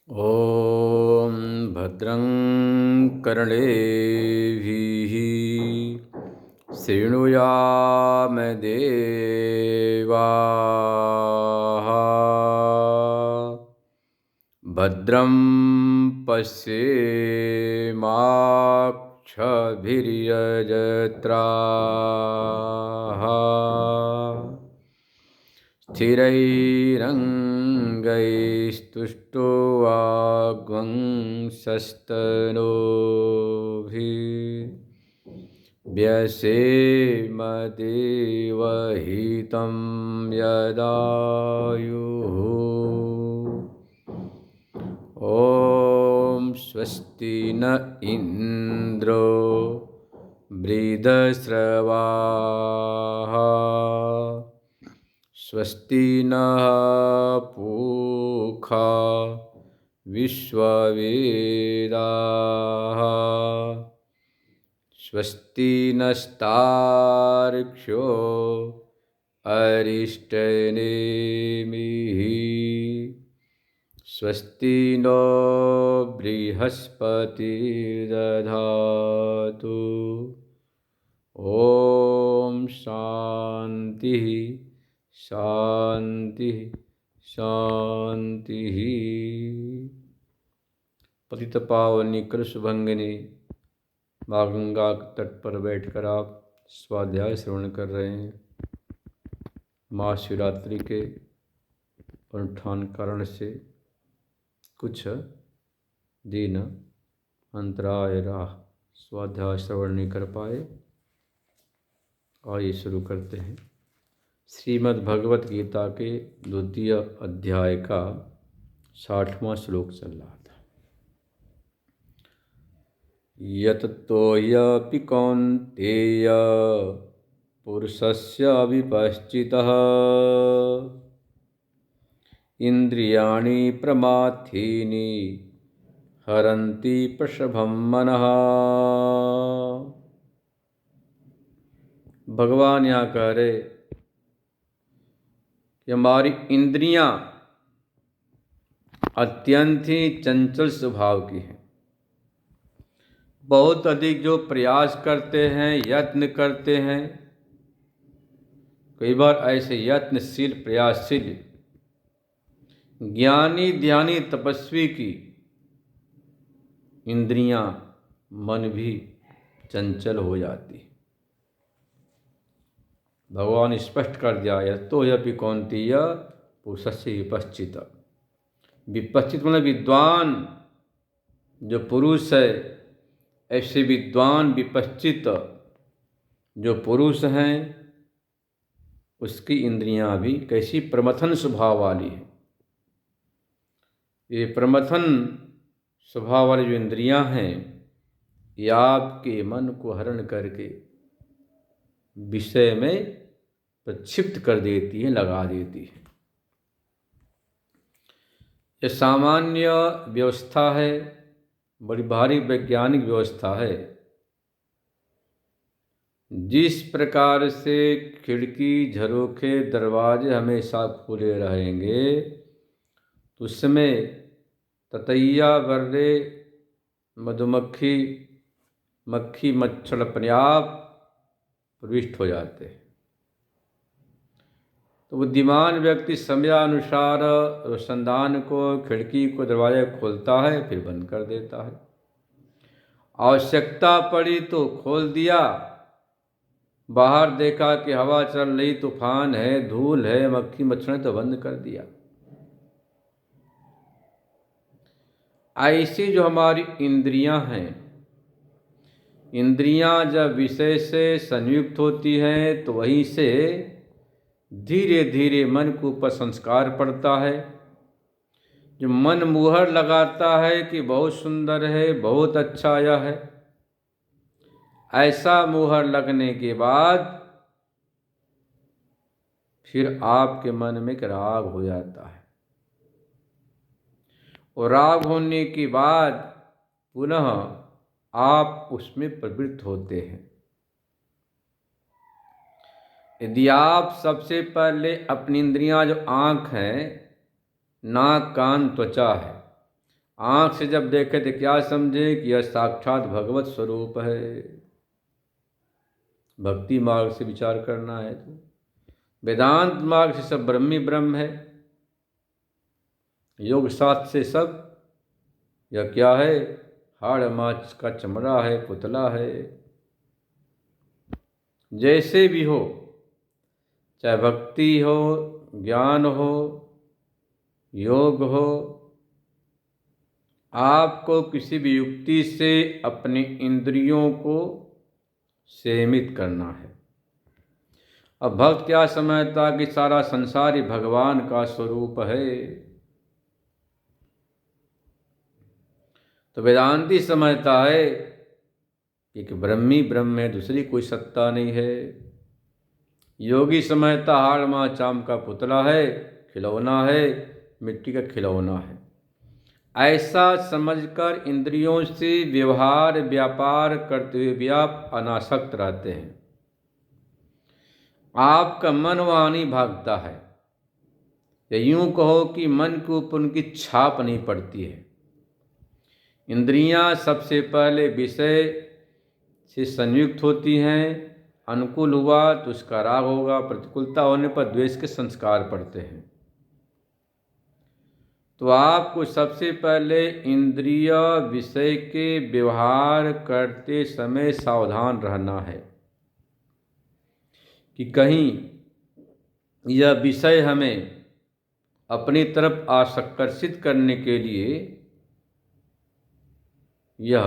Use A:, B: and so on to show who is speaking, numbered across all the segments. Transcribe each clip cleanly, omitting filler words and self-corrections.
A: ॐ भद्रं कर्णेभिः शृणुयाम देवाः भद्रं पश्येमाक्षभिर्यजत्राः स्थिरैरङ्गैस्तुष्टुवाग्वंशस्तनूभिः व्यसेम देवहितं यदायुः। ॐ स्वस्ति न इन्द्रो वृद्धश्रवाः स्वस्ति नः पूषा विश्ववेदाः स्वस्ति नस्तार्क्ष्यो अरिष्टनेमिः स्वस्ति नो बृहस्पतिर्दधातु। ॐ शांति शांति शांति। पतित पावनी कृष्णभंगिनी माँ गंगा के तट पर बैठकर आप स्वाध्याय श्रवण कर रहे हैं। महाशिवरात्रि के अनुष्ठान कारण से कुछ दिन अंतराय रहा, स्वाध्याय श्रवण नहीं कर पाए। आइए शुरू करते हैं। श्रीमद् भगवत गीता के द्वितीय अध्याय का 60वां श्लोक चल रहा था। यततोऽपि कौन्तेय पुरुषस्य विपश्चितः इंद्रियाणि प्रमाथीनि हरन्ति प्रसभं मनः। भगवान यहाँ कह रहे कि हमारी इंद्रियां अत्यंत ही चंचल स्वभाव की हैं। बहुत अधिक जो प्रयास करते हैं, यत्न करते हैं, कई बार ऐसे यत्नशील प्रयासशील ज्ञानी ध्यानी तपस्वी की इंद्रियां मन भी चंचल हो जाती। भगवान स्पष्ट कर दिया, यतोऽपि कौन्तेय पुरुषस्य विपश्चित। विपश्चित मतलब विद्वान जो पुरुष है, ऐसे विद्वान विपश्चित जो पुरुष हैं उसकी इंद्रियां भी कैसी प्रमथन स्वभाव वाली है। ये प्रमथन स्वभाव वाली जो इंद्रियां हैं ये आपके मन को हरण करके विषय में प्रक्षिप्त कर देती है, लगा देती है। ये सामान्य व्यवस्था है, बड़ी भारी वैज्ञानिक व्यवस्था है। जिस प्रकार से खिड़की झरोखे दरवाजे हमेशा खुले रहेंगे तो उसमें ततैया बर्रे मधुमक्खी मक्खी मच्छर अपने आप प्रविष्ट हो जाते हैं। तो बुद्धिमान व्यक्ति समयानुसार रोशनदान को, खिड़की को, दरवाजे खोलता है, फिर बंद कर देता है। आवश्यकता पड़ी तो खोल दिया, बाहर देखा कि हवा चल रही, तूफान है, धूल है, मक्खी मच्छर है, तो बंद कर दिया। ऐसी जो हमारी इंद्रियां हैं, इंद्रियां जब विषय से संयुक्त होती हैं तो वहीं से धीरे धीरे मन के ऊपर संस्कार पड़ता है। जो मन मुहर लगाता है कि बहुत सुंदर है, बहुत अच्छा यह है, ऐसा मुहर लगने के बाद फिर आपके मन में एक राग हो जाता है। और राग होने के बाद पुनः आप उसमें प्रवृत्त होते हैं। यदि आप सबसे पहले अपनी इंद्रियां, जो आँख है, नाक, कान, त्वचा है, आँख से जब देखे तो क्या समझे कि यह साक्षात भगवत स्वरूप है। भक्ति मार्ग से विचार करना है तो वेदांत मार्ग से सब ब्रह्म ही ब्रह्म है। योग शास्त्र से सब यह क्या है, हाड़ माछ का चमड़ा है, पुतला है। जैसे भी हो, चाहे भक्ति हो, ज्ञान हो, योग हो, आपको किसी भी युक्ति से अपनी इंद्रियों को सीमित करना है। अब भक्त क्या समझता कि सारा संसार ही भगवान का स्वरूप है, तो वेदांती समझता है कि ब्रह्म ही ब्रह्म है, दूसरी कोई सत्ता नहीं है। योगी समझता हाड़ माँ चाम का पुतला है, खिलौना है, मिट्टी का खिलौना है। ऐसा समझकर इंद्रियों से व्यवहार व्यापार करते हुए भी आप अनासक्त रहते हैं। आपका मन वहाँ नहीं भागता है, या यूं कहो कि मन के ऊपर उनकी छाप नहीं पड़ती है। इंद्रियां सबसे पहले विषय से संयुक्त होती हैं। अनुकूल हुआ तो उसका राग होगा, प्रतिकूलता होने पर द्वेष के संस्कार पड़ते हैं। तो आपको सबसे पहले इंद्रिय विषय के व्यवहार करते समय सावधान रहना है कि कहीं यह विषय हमें अपनी तरफ आकर्षित करने के लिए, यह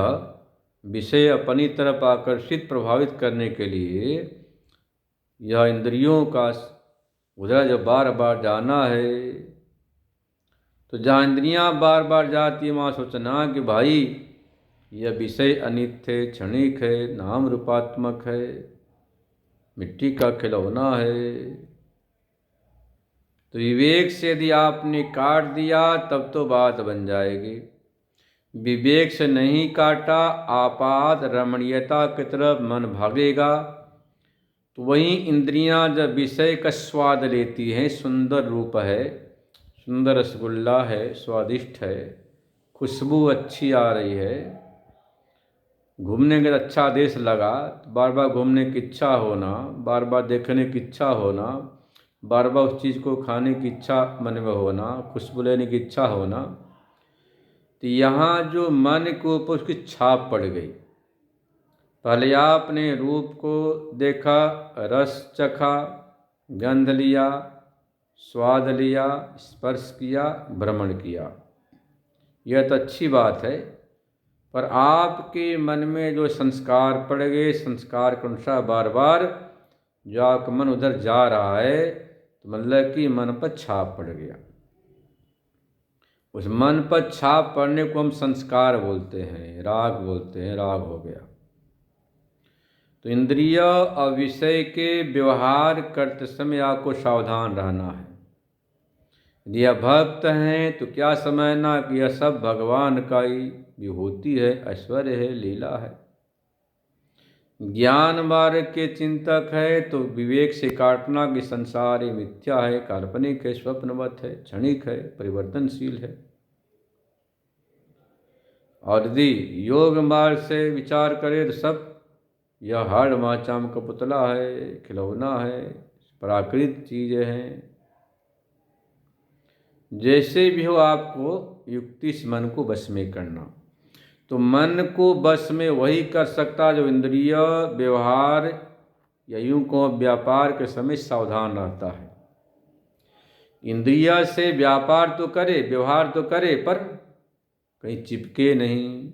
A: विषय अपनी तरफ आकर्षित प्रभावित करने के लिए यह इंद्रियों का उधर जब बार बार जाना है, तो जहाँ इंद्रियां बार बार जाती है वहाँ सोचना कि भाई यह विषय अनित्य है, क्षणिक है, नाम रूपात्मक है, मिट्टी का खिलौना है। तो विवेक से यदि आपने काट दिया तब तो बात बन जाएगी। विवेक से नहीं काटा, आपात रमणीयता की तरफ मन भागेगा, तो वही इंद्रियां जब विषय का स्वाद लेती हैं, सुंदर रूप है, सुंदर रसगुल्ला है, स्वादिष्ट है, खुशबू अच्छी आ रही है, घूमने का अच्छा देश लगा, तो बार बार घूमने की इच्छा होना, बार बार देखने की इच्छा होना, बार बार उस चीज़ को खाने की इच्छा मन में होना, खुशबू लेने की इच्छा होना, तो यहाँ जो मन के ऊपर उसकी छाप पड़ गई। पहले आपने रूप को देखा, रस चखा, गंध लिया, स्वाद लिया, स्पर्श किया, भ्रमण किया, यह तो अच्छी बात है। पर आपके मन में जो संस्कार पड़ गए, संस्कार के अनुसार बार बार जो आपका मन उधर जा रहा है, तो मतलब कि मन पर छाप पड़ गया। उस मन पर छाप पड़ने को हम संस्कार बोलते हैं, राग बोलते हैं, राग हो गया। तो इंद्रिय और विषय के व्यवहार करते समय आपको सावधान रहना है। यदि आप भक्त हैं तो क्या समझना कि यह सब भगवान का ही विभूति है, ऐश्वर्य है, लीला है। ज्ञान मार्ग के चिंतक है तो विवेक से काटना कि संसार ये मिथ्या है, काल्पनिक है, स्वप्नवत है, क्षणिक है, परिवर्तनशील है। और यदि योग मार्ग से विचार करें तो सब यह हाड़ माचाम का पुतला है, खिलौना है, प्राकृतिक चीज़ें हैं। जैसे भी हो आपको युक्ति से मन को वश में करना। तो मन को वश में वही कर सकता जो इंद्रिय व्यवहार या यूं को व्यापार के समय सावधान रहता है। इंद्रिय से व्यापार तो करे, व्यवहार तो करे, पर कहीं चिपके नहीं,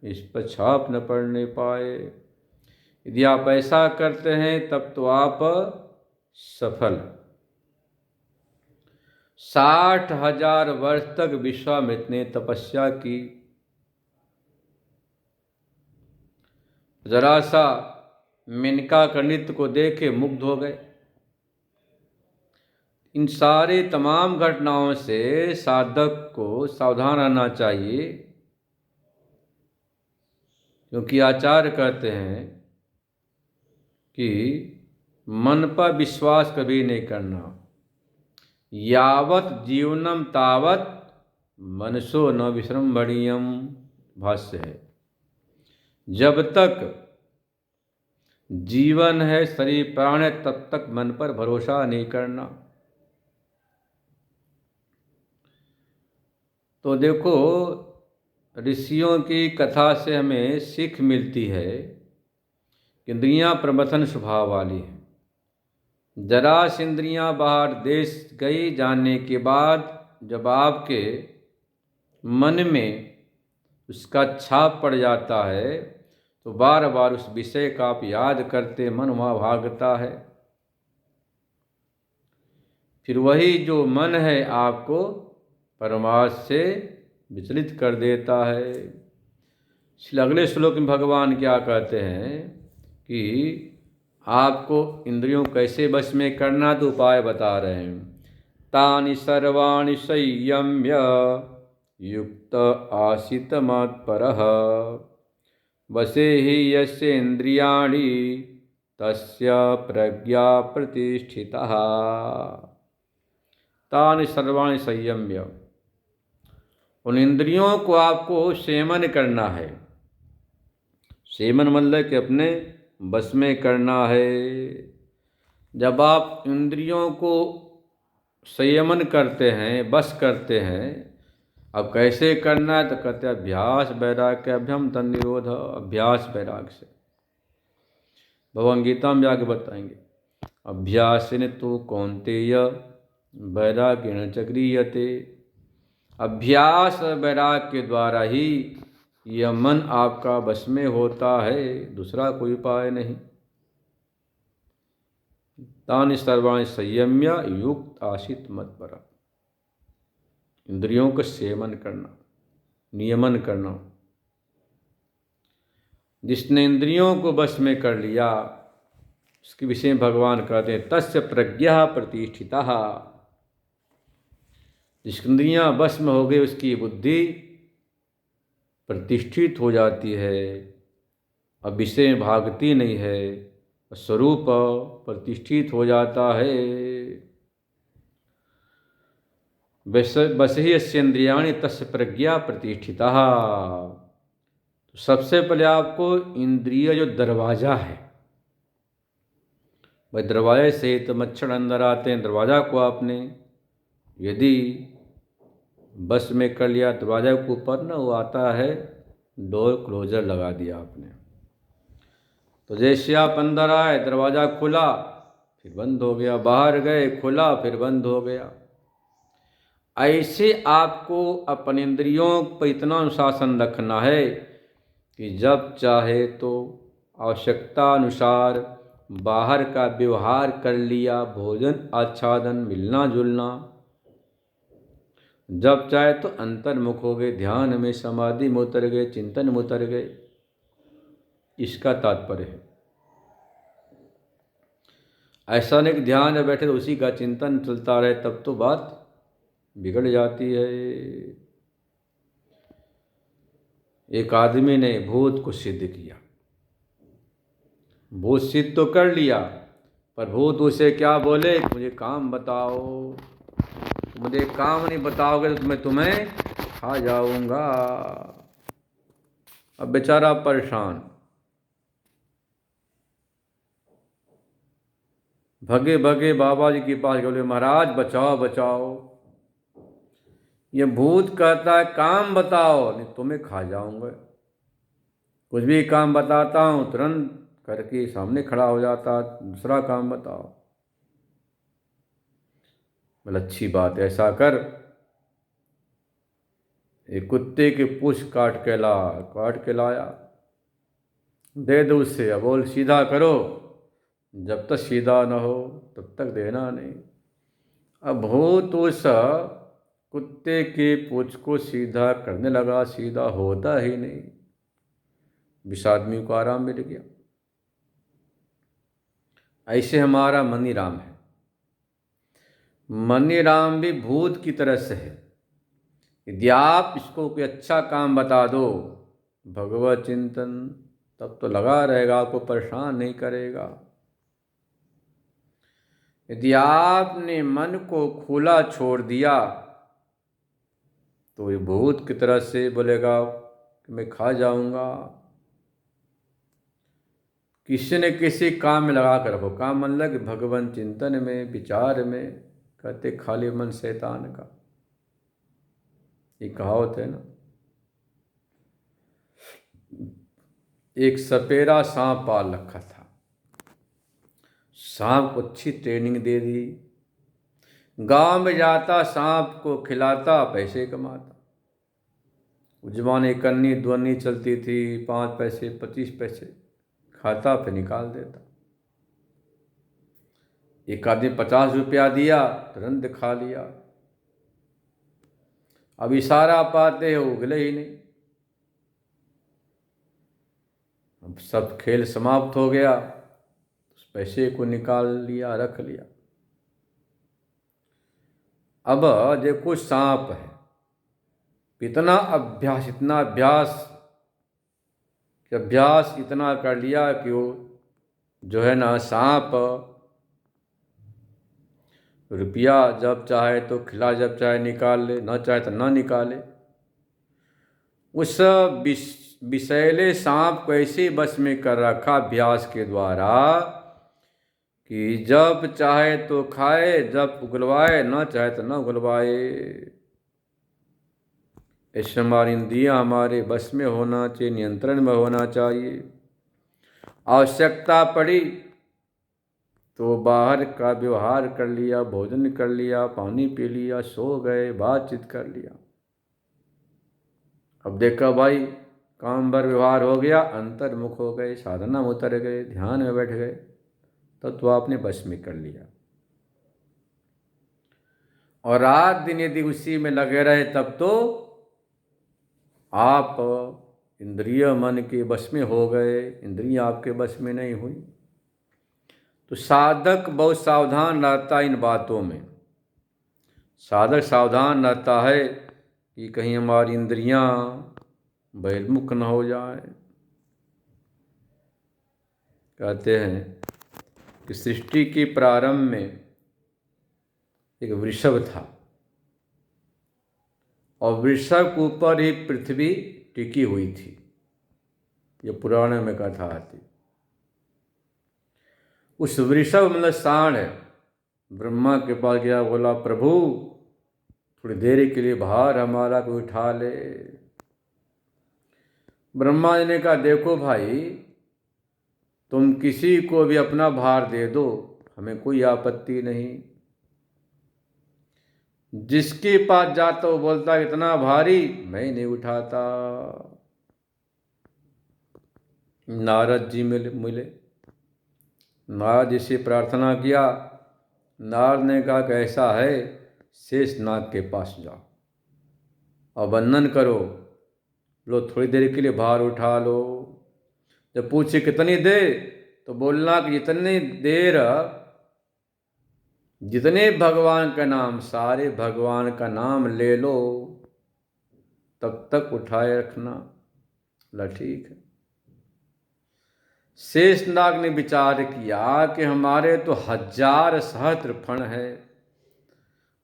A: इस पर छाप न पड़ने पाए। यदि आप ऐसा करते हैं तब तो आप सफल। 60,000 वर्ष तक विश्वामित्र ने तपस्या की, जरा सा मेनका का नृत्य को देखे मुग्ध हो गए। इन सारे तमाम घटनाओं से साधक को सावधान रहना चाहिए, क्योंकि आचार्य कहते हैं कि मन पर विश्वास कभी नहीं करना। यावत जीवनम तावत मनसो न विसृंभणीयम भाष्य है। जब तक जीवन है, शरीर प्राण है, तब तक मन पर भरोसा नहीं करना। तो देखो, ऋषियों की कथा से हमें सीख मिलती है कि इंद्रियां प्रबंधन स्वभाव वाली हैं। जरा सी इंद्रियां बाहर देश गई जाने के बाद जब आपके मन में उसका छाप पड़ जाता है तो बार बार उस विषय का आप याद करते मन वहाँ भागता है। फिर वही जो मन है आपको परमार्थ से विचलित कर देता है। इसलिए अगले श्लोक में भगवान क्या कहते हैं कि आपको इंद्रियों कैसे वश में करना, तो उपाय बता रहे हैं। तानि सर्वाणि संयम्य युक्त आसित मत्परः वशे हि यस्य इंद्रियाणि तस्य प्रज्ञा प्रतिष्ठितः। तानि सर्वाणि संयम्य, उन इंद्रियों को आपको सेमन करना है। सेमन मतलब कि अपने बस में करना है। जब आप इंद्रियों को संयमन करते हैं, बस करते हैं, अब कैसे करना है तो कहते हैं अभ्यास वैराग्य अभ्यम तन निरोध। अभ्यास वैराग्य से भगवान गीता में आगे बताएंगे। अभ्यासेन तो कौन्तेय वैराग्येण च गृह्यते। अभ्यास वैराग्य के द्वारा ही यह मन आपका वश में होता है, दूसरा कोई उपाय नहीं। तानि सर्वाणि संयम्य युक्त आसित मत्परः, इंद्रियों का सेवन करना, नियमन करना। जिसने इंद्रियों को वश में कर लिया उसके विषय में भगवान कहते हैं तस्य प्रज्ञा प्रतिष्ठिता। जिसकी इंद्रियां वश में हो गई उसकी बुद्धि प्रतिष्ठित हो जाती है, अब विषय में भागती नहीं है, स्वरूप प्रतिष्ठित हो जाता है। बस ही यस्य इंद्रियाणि तस्य प्रज्ञा प्रतिष्ठिता। तो सबसे पहले आपको इंद्रिय जो दरवाजा है, भाई दरवाजे से तो मच्छर अंदर आते हैं, दरवाजा को आपने यदि बस में कर लिया, दरवाजा के ऊपर ना वो आता है डोर क्लोजर लगा दिया आपने, तो जैसे आप अंदर आए दरवाज़ा खुला फिर बंद हो गया, बाहर गए खुला फिर बंद हो गया। ऐसे आपको अपने इंद्रियों पर इतना अनुशासन रखना है कि जब चाहे तो आवश्यकता अनुसार बाहर का व्यवहार कर लिया, भोजन आच्छादन मिलना जुलना, जब चाहे तो अंतर्मुख हो गए, ध्यान में समाधि में उतर गए, चिंतन में उतर गए। इसका तात्पर्य है। ऐसा नहीं कि ध्यान में बैठे तो उसी का चिंतन चलता रहे, तब तो बात बिगड़ जाती है। एक आदमी ने भूत को सिद्ध किया, भूत सिद्ध तो कर लिया, पर भूत उसे क्या बोले, मुझे काम बताओ, मुझे काम नहीं बताओगे तो मैं तुम्हें खा जाऊंगा। अब बेचारा परेशान, भगे भगे बाबा जी के पास बोले महाराज बचाओ बचाओ। ये भूत कहता है काम बताओ, नहीं तुम्हें खा जाऊंगा। कुछ भी काम बताता हूँ तुरंत करके सामने खड़ा हो जाता, दूसरा काम बताओ। बोले अच्छी बात है, ऐसा कर, एक कुत्ते की पूंछ काट के लाया, दे दो उससे, अब बोल सीधा करो, जब तक सीधा न हो तब तक देना नहीं। अब भूत उस कुत्ते के पूंछ को सीधा करने लगा, सीधा होता ही नहीं। इस आदमी को आराम मिल गया। ऐसे हमारा मनीराम है। मनीराम भी भूत की तरह से है। यदि आप इसको कोई अच्छा काम बता दो, भगवत चिंतन, तब तो लगा रहेगा, आपको परेशान नहीं करेगा। यदि आपने मन को खुला छोड़ दिया तो ये भूत की तरह से बोलेगा कि मैं खा जाऊंगा। किसी न किसी काम में लगा कर रखो। काम मतलब कि भगवान चिंतन में, विचार में। कहते खाली मन शैतान का, ये कहावत है ना। एक सपेरा सांप पाल रखा था। सांप को अच्छी ट्रेनिंग दे दी, गांव में जाता, सांप को खिलाता, पैसे कमाता। उस जमाने कन्नी द्वन्नी चलती थी, 5 पैसे 25 पैसे, खाता फिर निकाल देता। एक आदमी 50 रुपया दिया, तुरंत खा लिया। अब इशारा पाते हो उगले ही नहीं। अब सब खेल समाप्त हो गया, उस पैसे को निकाल लिया, रख लिया। अब देखो सांप है, इतना अभ्यास इतना कर लिया कि वो जो है ना, सांप रुपया जब चाहे तो खिला, जब चाहे निकाल ले, ना चाहे तो ना निकाले। उस विषैले सांप को ऐसे बस में कर रखा अभ्यास के द्वारा कि जब चाहे तो खाए, जब उगलवाए, ना चाहे तो ना उगलवाए। ऐसे हमारी इंद्रियां हमारे बस में होना चाहिए, नियंत्रण में होना चाहिए। आवश्यकता पड़ी तो बाहर का व्यवहार कर लिया, भोजन कर लिया, पानी पी लिया, सो गए, बातचीत कर लिया। अब देखा भाई, काम भर व्यवहार हो गया, अंतर्मुख हो गए, साधना में उतर गए, ध्यान में बैठ गए, तब तो आपने बस में कर लिया। और रात दिन यदि उसी में लगे रहे तब तो आप इंद्रिय मन के बस में हो गए, इंद्रियां आपके बस में नहीं हुई। तो साधक बहुत सावधान रहता है इन बातों में। साधक सावधान रहता है कि कहीं हमारी इंद्रियां बहिर्मुख न हो जाए। कहते हैं कि सृष्टि के प्रारंभ में एक वृषभ था, और वृषभ के ऊपर ही पृथ्वी टिकी हुई थी। ये पुराण में कथा आती। उस वृषभ मतलब सांड है, ब्रह्मा के पास गया, बोला प्रभु थोड़ी देर के लिए भार हमारा को उठा ले। ब्रह्मा जी ने कहा देखो भाई, तुम किसी को भी अपना भार दे दो, हमें कोई आपत्ति नहीं। जिसके पास जाता वो बोलता इतना भारी मैं नहीं उठाता। नारद जी मिले, नारद जी से प्रार्थना किया। नारद ने कहा कि ऐसा है, शेषनाग के पास जाओ और वंदन करो, लो थोड़ी देर के लिए भार उठा लो। जब पूछे कितनी देर, तो बोलना कि जितनी देर जितने भगवान का नाम, सारे भगवान का नाम ले लो, तब तक उठाए रखना। बोला ठीक है। शेषनाग ने विचार किया कि हमारे तो 1000 सहस्त्र फण है,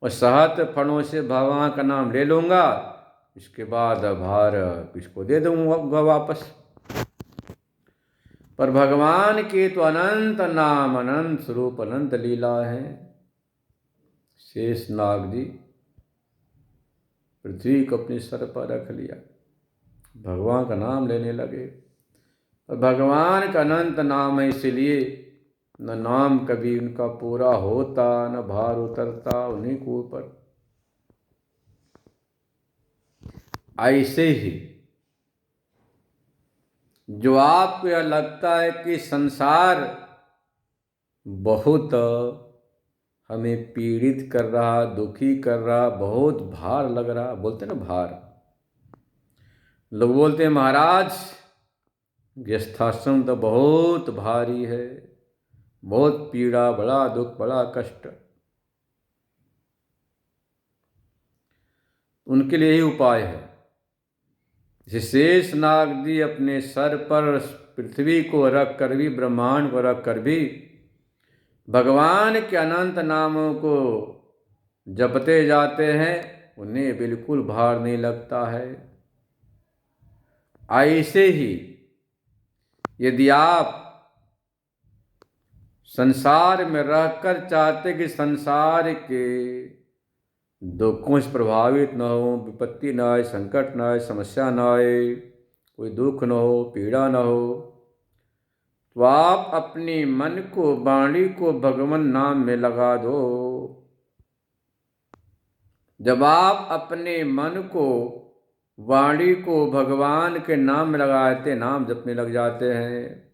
A: और सहस्त्र फणों से भगवान का नाम ले लूंगा, इसके बाद भार किसको दे दूंगा वापस। पर भगवान के तो अनंत नाम, अनंत स्वरूप, अनंत लीला है। शेषनाग जी पृथ्वी को अपने सर पर रख लिया, भगवान का नाम लेने लगे। और भगवान का अनंत नाम है, इसलिए न नाम कभी उनका पूरा होता, न भार उतरता उन्हीं के ऊपर। ऐसे ही जो आपको यह लगता है कि संसार बहुत हमें पीड़ित कर रहा, दुखी कर रहा, बहुत भार लग रहा, बोलते ना भार, लोग बोलते हैं महाराज गृहस्थाश्रम तो बहुत भारी है, बहुत पीड़ा, बड़ा दुख, बड़ा कष्ट। उनके लिए यही उपाय है। शेषनाग जी अपने सर पर पृथ्वी को रख कर भी, ब्रह्मांड को रख कर भी भगवान के अनंत नामों को जपते जाते हैं, उन्हें बिल्कुल भार नहीं लगता है। ऐसे ही यदि आप संसार में रहकर चाहते कि संसार के दुखों से प्रभावित न हो, विपत्ति न आए, संकट न आए, समस्या न आए, कोई दुख न हो, पीड़ा न हो, तो आप अपने मन को, वाणी को भगवान नाम में लगा दो। जब आप अपने मन को, वाणी को भगवान के नाम में लगाते, नाम जपने लग जाते हैं,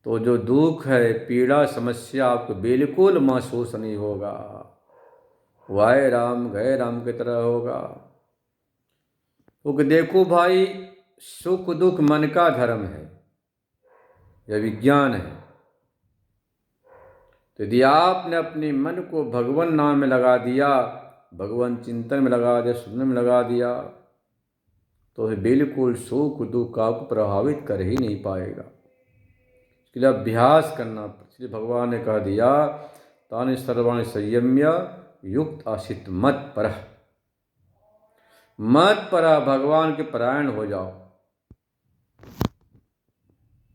A: तो जो दुख है, पीड़ा, समस्या आपको बिल्कुल महसूस नहीं होगा। वाहे राम गए राम की तरह होगा। क्योंकि देखो भाई, सुख दुख मन का धर्म है, यह विज्ञान है। तो यदि आपने अपने मन को भगवान नाम में लगा दिया, भगवान चिंतन में लगा दिया, सुनने में लगा दिया, तो बिल्कुल सुख दुख आपको प्रभावित कर ही नहीं पाएगा। इसके लिए अभ्यास करना। इसलिए भगवान ने कह दिया, तानि सर्वाणि संयम्य युक्त आसित मत पर। मत पर भगवान के परायण हो जाओ।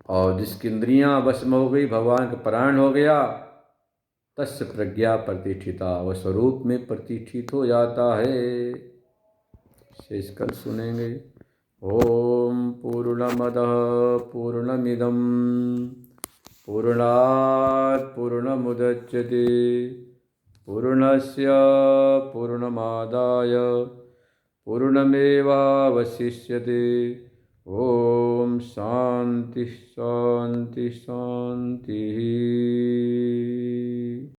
A: और जिसकी इंद्रियां वश में हो गई, भगवान के परायण हो गया, तस्य प्रज्ञा प्रतिष्ठिता, वह स्वरूप में प्रतिष्ठित हो जाता है। शेष कल सुनेंगे। ओम पूर्णमदः पूर्णमिदं पूर्णात् पूर्णमुदच्यते पूर्णस्य पूर्णमादाय पूर्णमेवावशिष्यते। ओम शांति शांति शांति।